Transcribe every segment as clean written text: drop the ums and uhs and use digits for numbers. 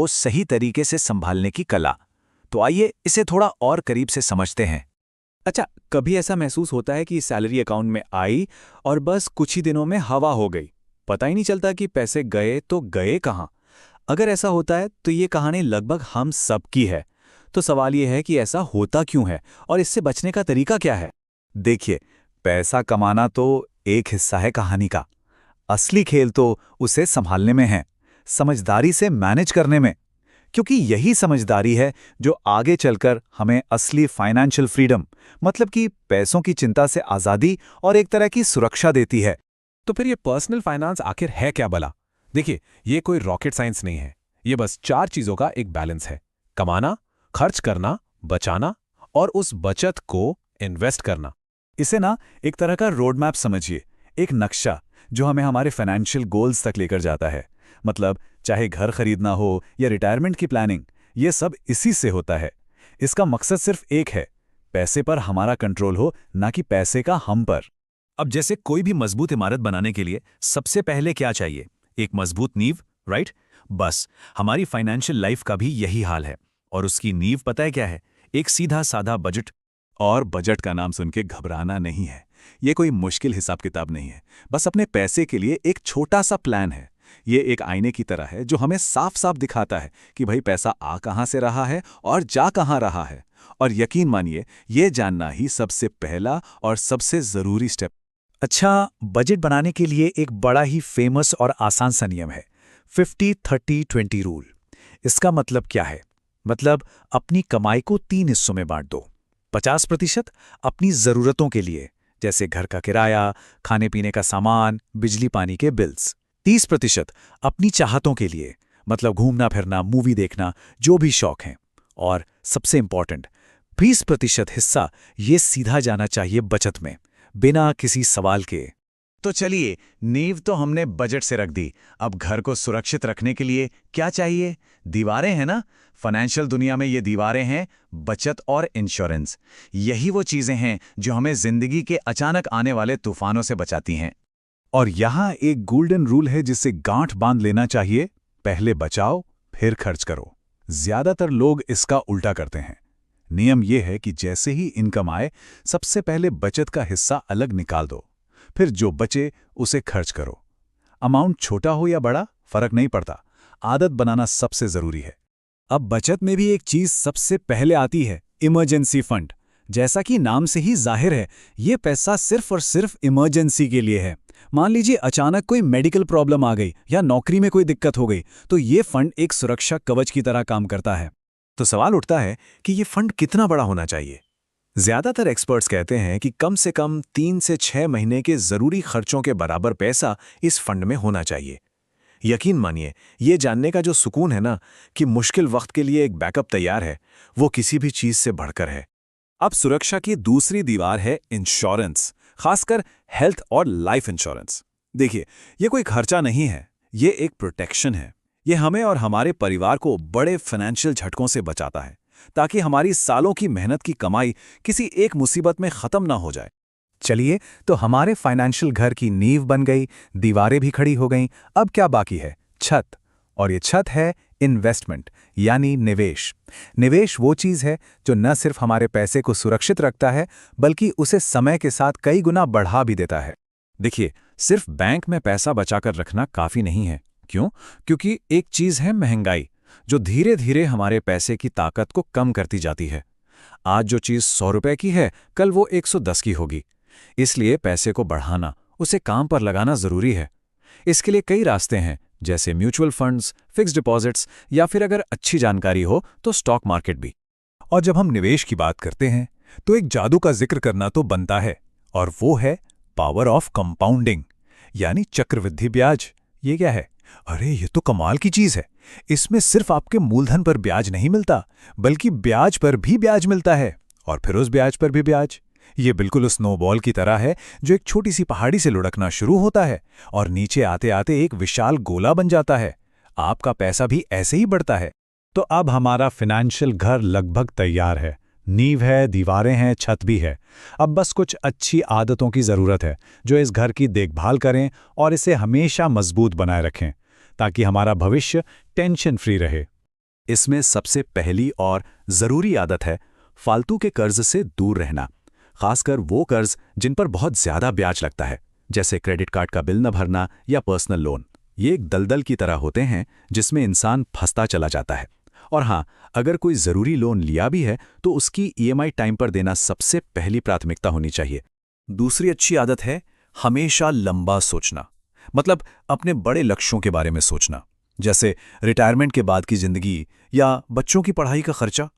वो सही तरीके से संभालने की कला। तो आइए इसे थोड़ा और करीब से समझते हैं। अच्छा, कभी ऐसा महसूस होता है कि सैलरी अकाउंट में आई और बस कुछ ही दिनों में हवा हो गई। पता ही नहीं चलता कि पैसे गए तो गए कहाँ। अगर ऐसा होता है तो ये कहानी लगभग हम सब की है। तो सवाल ये है कि ऐसा होता क्यों है और इससे बचने का तरीका क्या है? देखिए, पैसा कमाना तो एक हिस्सा है कहानी का। असली खेल तो उसे संभालने में है, समझदारी से मैनेज करने में। क्योंकि यही समझदारी है जो आगे चलकर हमें असली फाइनेंशियल फ्रीडम, मतलब कि पैसों की चिंता से आज़ादी और एक तरह की सुरक्षा देती है। तो फिर ये पर्सनल फाइनेंस आखिर है क्या भला? देखिए, ये कोई रॉकेट साइंस नहीं है। ये बस 4 चीज़ों का एक बैलेंस है: कमाना, खर्च करना, बचाना और उस बचत को इन्वेस्ट करना। इसे ना एक तरह का रोड मैप समझिए, एक नक्शा जो हमें हमारे फाइनेंशियल गोल्स तक लेकर जाता है। मतलब चाहे घर खरीदना हो या रिटायरमेंट की प्लानिंग, ये सब इसी से होता है। इसका मकसद सिर्फ एक है, पैसे पर हमारा कंट्रोल हो, ना कि पैसे का हम पर। अब जैसे कोई भी मजबूत इमारत बनाने के लिए सबसे पहले क्या चाहिए? एक मजबूत नींव, राइट? बस हमारी फाइनेंशियल लाइफ का भी यही हाल है। और उसकी नींव पता है क्या है? एक सीधा साधा बजट। और बजट का नाम सुन के घबराना नहीं है। ये कोई मुश्किल हिसाब किताब नहीं है। बस अपने पैसे के लिए एक छोटा सा प्लान है। ये एक आईने की तरह है जो हमें साफ साफ दिखाता है कि भाई पैसा आ कहाँ से रहा है और जा कहाँ रहा है। और यकीन मानिए, ये जानना ही सबसे पहला और सबसे ज़रूरी स्टेप। अच्छा, बजट बनाने के लिए एक बड़ा ही फेमस और आसान सा नियम है, 50-30-20 रूल। इसका मतलब क्या है? मतलब अपनी कमाई को 3 हिस्सों में बांट दो। 50% अपनी ज़रूरतों के लिए, जैसे घर का किराया, खाने पीने का सामान, बिजली पानी के बिल्स। 30% अपनी चाहतों के लिए, मतलब घूमना फिरना, मूवी देखना, जो भी शौक हैं। और सबसे इंपॉर्टेंट, 20% हिस्सा ये सीधा जाना चाहिए बचत में, बिना किसी सवाल के। तो चलिए, नींव तो हमने बजट से रख दी। अब घर को सुरक्षित रखने के लिए क्या चाहिए? दीवारें हैं ना। फाइनेंशियल दुनिया में ये दीवारें हैं बचत और इंश्योरेंस। यही वो चीजें हैं जो हमें जिंदगी के अचानक आने वाले तूफानों से बचाती हैं। और यहाँ एक गोल्डन रूल है जिससे गांठ बांध लेना चाहिए, पहले बचाओ फिर खर्च करो। ज्यादातर लोग इसका उल्टा करते हैं। नियम यह है कि जैसे ही इनकम आए, सबसे पहले बचत का हिस्सा अलग निकाल दो, फिर जो बचे उसे खर्च करो। अमाउंट छोटा हो या बड़ा, फर्क नहीं पड़ता। आदत बनाना सबसे जरूरी है। अब बचत में भी एक चीज सबसे पहले आती है, इमरजेंसी फंड। जैसा कि नाम से ही जाहिर है, ये पैसा सिर्फ और सिर्फ इमरजेंसी के लिए है। मान लीजिए अचानक कोई मेडिकल प्रॉब्लम आ गई या नौकरी में कोई दिक्कत हो गई, तो ये फंड एक सुरक्षा कवच की तरह काम करता है। तो सवाल उठता है कि ये फंड कितना बड़ा होना चाहिए? ज्यादातर एक्सपर्ट्स कहते हैं कि कम से कम 3 से 6 महीने के जरूरी खर्चों के बराबर पैसा इस फंड में होना चाहिए। यकीन मानिए, ये जानने का जो सुकून है ना कि मुश्किल वक्त के लिए एक बैकअप तैयार है, वो किसी भी चीज से बढ़कर है। अब सुरक्षा की दूसरी दीवार है इंश्योरेंस, खासकर हेल्थ और लाइफ इंश्योरेंस। देखिए, ये कोई खर्चा नहीं है, ये एक प्रोटेक्शन है। ये हमें और हमारे परिवार को बड़े फाइनेंशियल झटकों से बचाता है, ताकि हमारी सालों की मेहनत की कमाई किसी एक मुसीबत में खत्म ना हो जाए। चलिए, तो हमारे फाइनेंशियल घर की नींव बन गई, दीवारें भी खड़ी हो गईं। अब क्या बाकी है? छत। और ये छत है इन्वेस्टमेंट, यानी निवेश। निवेश वो चीज़ है जो न सिर्फ हमारे पैसे को सुरक्षित रखता है, बल्कि उसे समय के साथ कई गुना बढ़ा भी देता है। देखिए, सिर्फ बैंक में पैसा बचाकर रखना काफ़ी नहीं है। क्यों? क्योंकि एक चीज़ है महंगाई, जो धीरे धीरे हमारे पैसे की ताकत को कम करती जाती है। आज जो चीज़ 100 रुपए की है, कल वो 110 की होगी। इसलिए पैसे को बढ़ाना, उसे काम पर लगाना ज़रूरी है। इसके लिए कई रास्ते हैं, जैसे म्यूचुअल फंड्स, फिक्स्ड डिपॉजिट्स, या फिर अगर अच्छी जानकारी हो तो स्टॉक मार्केट भी। और जब हम निवेश की बात करते हैं, तो एक जादू का जिक्र करना तो बनता है, और वो है पावर ऑफ कंपाउंडिंग, यानी चक्रवृद्धि ब्याज। ये क्या है? अरे, ये तो कमाल की चीज़ है। इसमें सिर्फ आपके मूलधन पर ब्याज नहीं मिलता, बल्कि ब्याज पर भी ब्याज मिलता है, और फिर उस ब्याज पर भी ब्याज। ये बिल्कुल उस स्नोबॉल की तरह है जो एक छोटी सी पहाड़ी से लुढ़कना शुरू होता है और नीचे आते आते एक विशाल गोला बन जाता है। आपका पैसा भी ऐसे ही बढ़ता है। तो अब हमारा फाइनेंशियल घर लगभग तैयार है। नींव है, दीवारें हैं, छत भी है। अब बस कुछ अच्छी आदतों की ज़रूरत है जो इस घर की देखभाल करें और इसे हमेशा मजबूत बनाए रखें, ताकि हमारा भविष्य टेंशन फ्री रहे। इसमें सबसे पहली और ज़रूरी आदत है फालतू के कर्ज से दूर रहना, खासकर वो कर्ज जिन पर बहुत ज़्यादा ब्याज लगता है, जैसे क्रेडिट कार्ड का बिल न भरना या पर्सनल लोन। ये एक दलदल की तरह होते हैं जिसमें इंसान फंसता चला जाता है। और हाँ, अगर कोई ज़रूरी लोन लिया भी है तो उसकी ईएमआई टाइम पर देना सबसे पहली प्राथमिकता होनी चाहिए। दूसरी अच्छी आदत है हमेशा लंबा सोचना, मतलब अपने बड़े लक्ष्यों के बारे में सोचना, जैसे रिटायरमेंट के बाद की ज़िंदगी या बच्चों की पढ़ाई का खर्चा।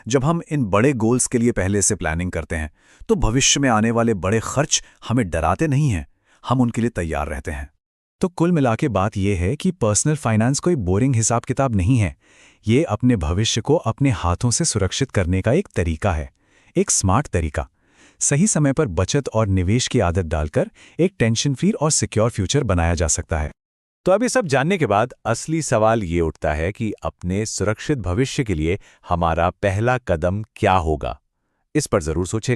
जब हम इन बड़े गोल्स के लिए पहले से प्लानिंग करते हैं तो भविष्य में आने वाले बड़े खर्च हमें डराते नहीं हैं, हम उनके लिए तैयार रहते हैं। तो कुल मिला के बात यह है कि पर्सनल फाइनेंस कोई बोरिंग हिसाब किताब नहीं है। ये अपने भविष्य को अपने हाथों से सुरक्षित करने का एक तरीका है, एक स्मार्ट तरीका। सही समय पर बचत और निवेश की आदत डालकर एक टेंशन फ्री और सिक्योर फ्यूचर बनाया जा सकता है। तो अब ये सब जानने के बाद असली सवाल ये उठता है कि अपने सुरक्षित भविष्य के लिए हमारा पहला कदम क्या होगा। इस पर जरूर सोचेगा।